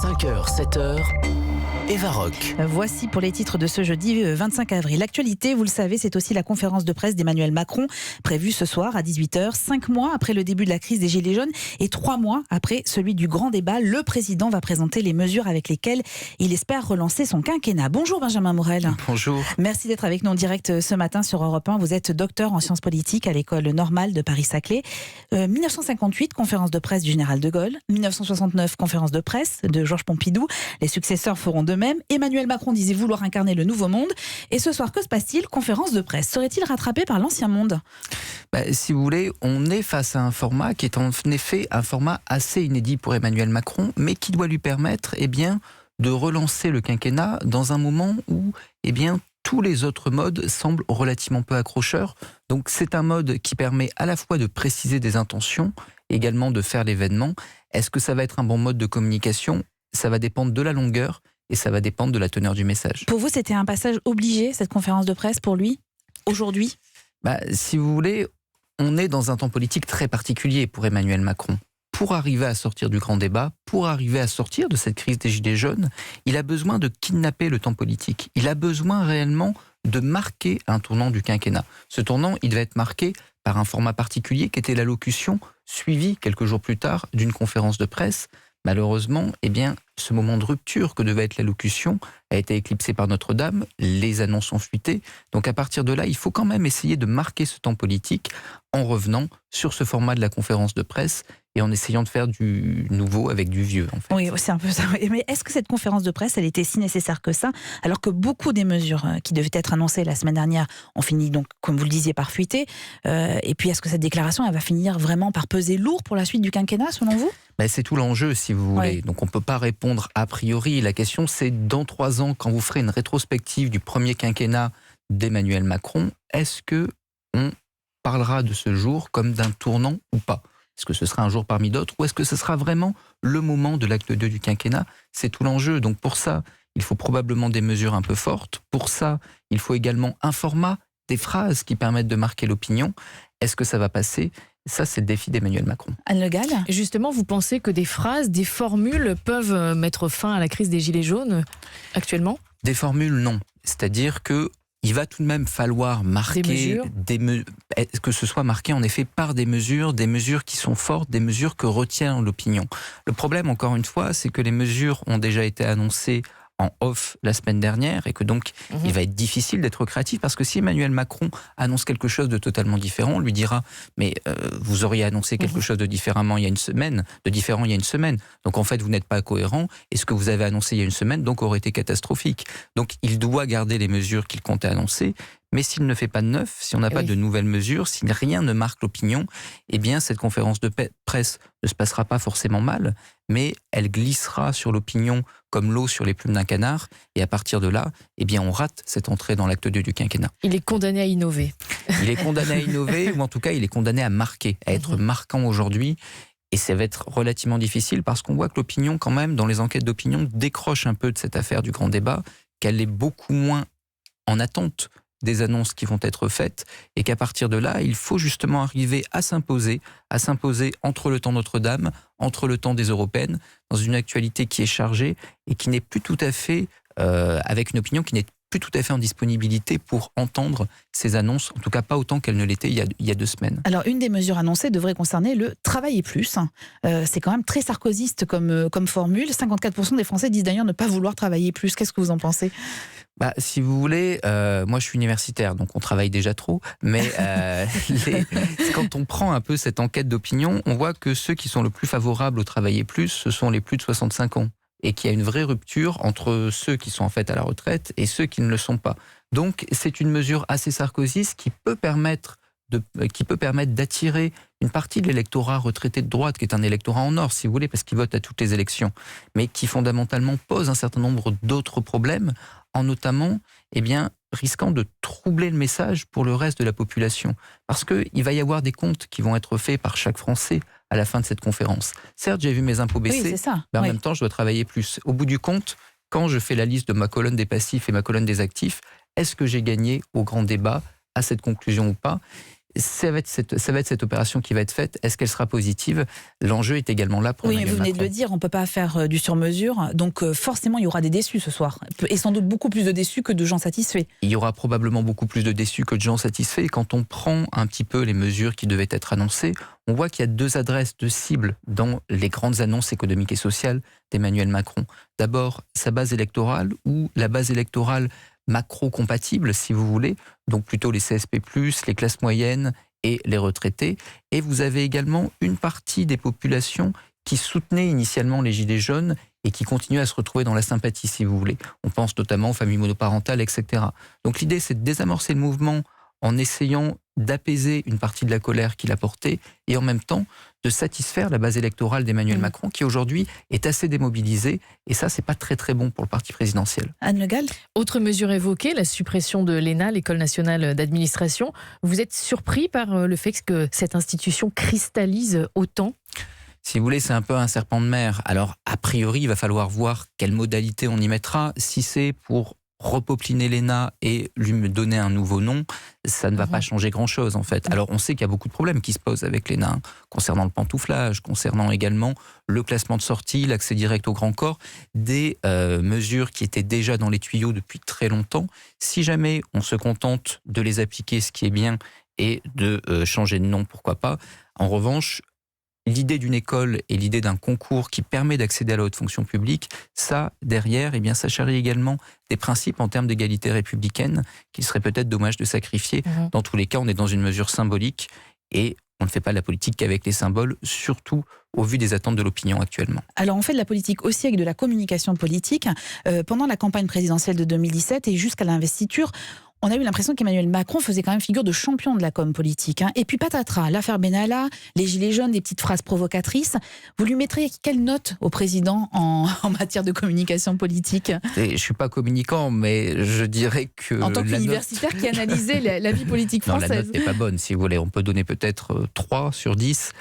5h, 7h, Eva Rock. Voici pour les titres de ce jeudi 25 avril. L'actualité, vous le savez, c'est aussi la conférence de presse d'Emmanuel Macron, prévue ce soir à 18h. 5 mois après le début de la crise des Gilets jaunes et 3 mois après celui du grand débat, le président va présenter les mesures avec lesquelles il espère relancer son quinquennat. Bonjour Benjamin Morel. Bonjour. Merci d'être avec nous en direct ce matin sur Europe 1. Vous êtes docteur en sciences politiques à l'école normale de Paris-Saclay. 1958, conférence de presse du général de Gaulle. 1969, conférence de presse de Georges Pompidou. Les successeurs feront de même. Emmanuel Macron disait vouloir incarner le nouveau monde. Et ce soir, que se passe-t-il? Conférence de presse. Serait-il rattrapé par l'ancien monde? Si vous voulez, on est face à un format qui est en effet un format assez inédit pour Emmanuel Macron, mais qui doit lui permettre de relancer le quinquennat dans un moment où tous les autres modes semblent relativement peu accrocheurs. Donc c'est un mode qui permet à la fois de préciser des intentions, également de faire l'événement. Est-ce que ça va être un bon mode de communication? Ça va dépendre de la longueur et ça va dépendre de la teneur du message. Pour vous, c'était un passage obligé, cette conférence de presse, pour lui, aujourd'hui? Si vous voulez, on est dans un temps politique très particulier pour Emmanuel Macron. Pour arriver à sortir du grand débat, pour arriver à sortir de cette crise des Gilets jaunes, il a besoin de kidnapper le temps politique. Il a besoin réellement de marquer un tournant du quinquennat. Ce tournant, il devait être marqué par un format particulier qui était l'allocution, suivie quelques jours plus tard d'une conférence de presse. Malheureusement, ce moment de rupture que devait être l'allocution a été éclipsé par Notre-Dame, les annonces ont fuité. Donc à partir de là, il faut quand même essayer de marquer ce temps politique en revenant sur ce format de la conférence de presse et en essayant de faire du nouveau avec du vieux. En fait. Oui, c'est un peu ça. Mais est-ce que cette conférence de presse, elle était si nécessaire que ça, alors que beaucoup des mesures qui devaient être annoncées la semaine dernière ont fini, donc, comme vous le disiez, par fuiter? Et puis, est-ce que cette déclaration, elle va finir vraiment par peser lourd pour la suite du quinquennat, selon vous? C'est tout l'enjeu, si vous voulez. Oui. Donc on ne peut pas répondre a priori. La question, c'est dans 3 ans, quand vous ferez une rétrospective du premier quinquennat d'Emmanuel Macron, est-ce qu'on parlera de ce jour comme d'un tournant ou pas? Est-ce que ce sera un jour parmi d'autres ou est-ce que ce sera vraiment le moment de l'acte 2 du quinquennat? C'est tout l'enjeu. Donc pour ça, il faut probablement des mesures un peu fortes. Pour ça, il faut également un format, des phrases qui permettent de marquer l'opinion. Est-ce que ça va passer? Ça, c'est le défi d'Emmanuel Macron. Anne Le Gall. Justement, vous pensez que des phrases, des formules peuvent mettre fin à la crise des Gilets jaunes actuellement? Des formules, non. C'est-à-dire que il va tout de même falloir marquer des mesures. Que ce soit marqué en effet par des mesures qui sont fortes, des mesures que retient l'opinion. Le problème, encore une fois, c'est que les mesures ont déjà été annoncées en off la semaine dernière et que donc il va être difficile d'être créatif parce que si Emmanuel Macron annonce quelque chose de totalement différent, on lui dira mais vous auriez annoncé quelque chose de différent il y a une semaine, donc en fait vous n'êtes pas cohérent et ce que vous avez annoncé il y a une semaine donc aurait été catastrophique. Donc il doit garder les mesures qu'il comptait annoncer. Mais s'il ne fait pas de neuf, si on n'a pas de nouvelles mesures, si rien ne marque l'opinion, cette conférence de presse ne se passera pas forcément mal, mais elle glissera sur l'opinion comme l'eau sur les plumes d'un canard. Et à partir de là, on rate cette entrée dans l'acte 2 du quinquennat. Il est condamné à innover. Il est condamné à innover, ou en tout cas, il est condamné à marquer, à être marquant aujourd'hui. Et ça va être relativement difficile parce qu'on voit que l'opinion, quand même, dans les enquêtes d'opinion, décroche un peu de cette affaire du grand débat, qu'elle est beaucoup moins en attente des annonces qui vont être faites et qu'à partir de là, il faut justement arriver à s'imposer entre le temps Notre-Dame, entre le temps des européennes, dans une actualité qui est chargée et qui n'est plus tout à fait, avec une opinion qui n'est plus tout à fait en disponibilité pour entendre ces annonces, en tout cas pas autant qu'elle ne l'était il y a 2 semaines. Alors, une des mesures annoncées devrait concerner le travailler plus. C'est quand même très sarkozyste comme formule. 54% des Français disent d'ailleurs ne pas vouloir travailler plus. Qu'est-ce que vous en pensez? Si vous voulez, moi je suis universitaire, donc on travaille déjà trop, mais quand on prend un peu cette enquête d'opinion, on voit que ceux qui sont le plus favorables au travailler plus, ce sont les plus de 65 ans, et qu'il y a une vraie rupture entre ceux qui sont en fait à la retraite et ceux qui ne le sont pas. Donc c'est une mesure assez sarkozyste qui peut permettre d'attirer une partie de l'électorat retraité de droite, qui est un électorat en or, si vous voulez, parce qu'il vote à toutes les élections, mais qui fondamentalement pose un certain nombre d'autres problèmes, en notamment risquant de troubler le message pour le reste de la population. Parce qu'il va y avoir des comptes qui vont être faits par chaque Français à la fin de cette conférence. Certes, j'ai vu mes impôts baisser, mais en même temps, je dois travailler plus. Au bout du compte, quand je fais la liste de ma colonne des passifs et ma colonne des actifs, est-ce que j'ai gagné au grand débat à cette conclusion ou pas? ça va être cette opération qui va être faite. Est-ce qu'elle sera positive? L'enjeu est également là pour Emmanuel Vous venez Macron. de le dire, on ne peut pas faire du sur-mesure. Donc forcément, il y aura des déçus ce soir. Et sans doute beaucoup plus de déçus que de gens satisfaits. Il y aura probablement beaucoup plus de déçus que de gens satisfaits. Et quand on prend un petit peu les mesures qui devaient être annoncées, on voit qu'il y a 2 adresses de cibles dans les grandes annonces économiques et sociales d'Emmanuel Macron. D'abord, sa base électorale, ou la base électorale macro-compatible, si vous voulez, donc plutôt les CSP+, les classes moyennes et les retraités. Et vous avez également une partie des populations qui soutenaient initialement les Gilets jaunes et qui continuent à se retrouver dans la sympathie, si vous voulez. On pense notamment aux familles monoparentales, etc. Donc l'idée, c'est de désamorcer le mouvement en essayant d'apaiser une partie de la colère qu'il a portée et en même temps de satisfaire la base électorale d'Emmanuel Macron qui aujourd'hui est assez démobilisée et ça, c'est pas très très bon pour le parti présidentiel. Anne Le Gall. Autre mesure évoquée, la suppression de l'ENA, l'École nationale d'administration. Vous êtes surpris par le fait que cette institution cristallise autant ? Si vous voulez, c'est un peu un serpent de mer. Alors, a priori, il va falloir voir quelle modalité on y mettra. Si c'est pour repopliner l'ENA et lui donner un nouveau nom, ça ne va pas changer grand-chose, en fait. Alors, on sait qu'il y a beaucoup de problèmes qui se posent avec l'ENA, concernant le pantouflage, concernant également le classement de sortie, l'accès direct au grand corps, des mesures qui étaient déjà dans les tuyaux depuis très longtemps. Si jamais on se contente de les appliquer, ce qui est bien, et de changer de nom, pourquoi pas. En revanche, l'idée d'une école et l'idée d'un concours qui permet d'accéder à la haute fonction publique, ça, derrière, eh bien, ça charrie également des principes en termes d'égalité républicaine qu'il serait peut-être dommage de sacrifier. Dans tous les cas, on est dans une mesure symbolique et on ne fait pas de la politique qu'avec les symboles, surtout au vu des attentes de l'opinion actuellement. Alors on fait de la politique aussi avec de la communication politique. Pendant la campagne présidentielle de 2017 et jusqu'à l'investiture, on a eu l'impression qu'Emmanuel Macron faisait quand même figure de champion de la com politique. Et puis patatras, l'affaire Benalla, les gilets jaunes, des petites phrases provocatrices. Vous lui mettrez quelle note au président en matière de communication politique ? Je ne suis pas communicant, mais je dirais que... En tant qu'universitaire qui analysait la vie politique française. Non, la note n'est pas bonne, si vous voulez. On peut donner peut-être 3 sur 10.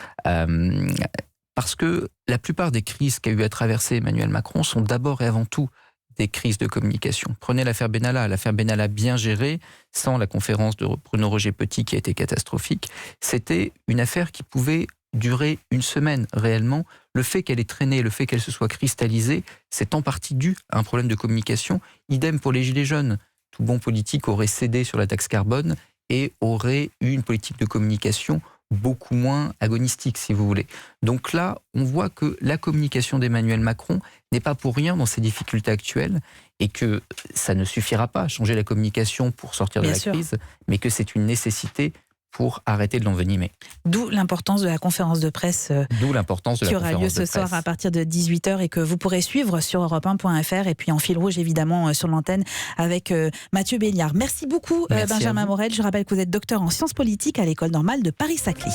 Parce que la plupart des crises qu'a eu à traverser Emmanuel Macron sont d'abord et avant tout des crises de communication. Prenez l'affaire Benalla bien gérée, sans la conférence de Bruno Roger-Petit qui a été catastrophique. C'était une affaire qui pouvait durer une semaine réellement. Le fait qu'elle ait traîné, le fait qu'elle se soit cristallisée, c'est en partie dû à un problème de communication. Idem pour les Gilets jaunes. Tout bon politique aurait cédé sur la taxe carbone et aurait eu une politique de communication beaucoup moins agonistique, si vous voulez. Donc là, on voit que la communication d'Emmanuel Macron n'est pas pour rien dans ces difficultés actuelles et que ça ne suffira pas à changer la communication pour sortir de la crise, mais que c'est une nécessité pour arrêter de l'envenimer. D'où l'importance de la conférence de presse qui aura lieu ce soir à partir de 18h et que vous pourrez suivre sur europe1.fr et puis en fil rouge évidemment sur l'antenne avec Mathieu Béliard. Merci beaucoup. Merci Benjamin Morel. Je rappelle que vous êtes docteur en sciences politiques à l'École normale de Paris-Saclay.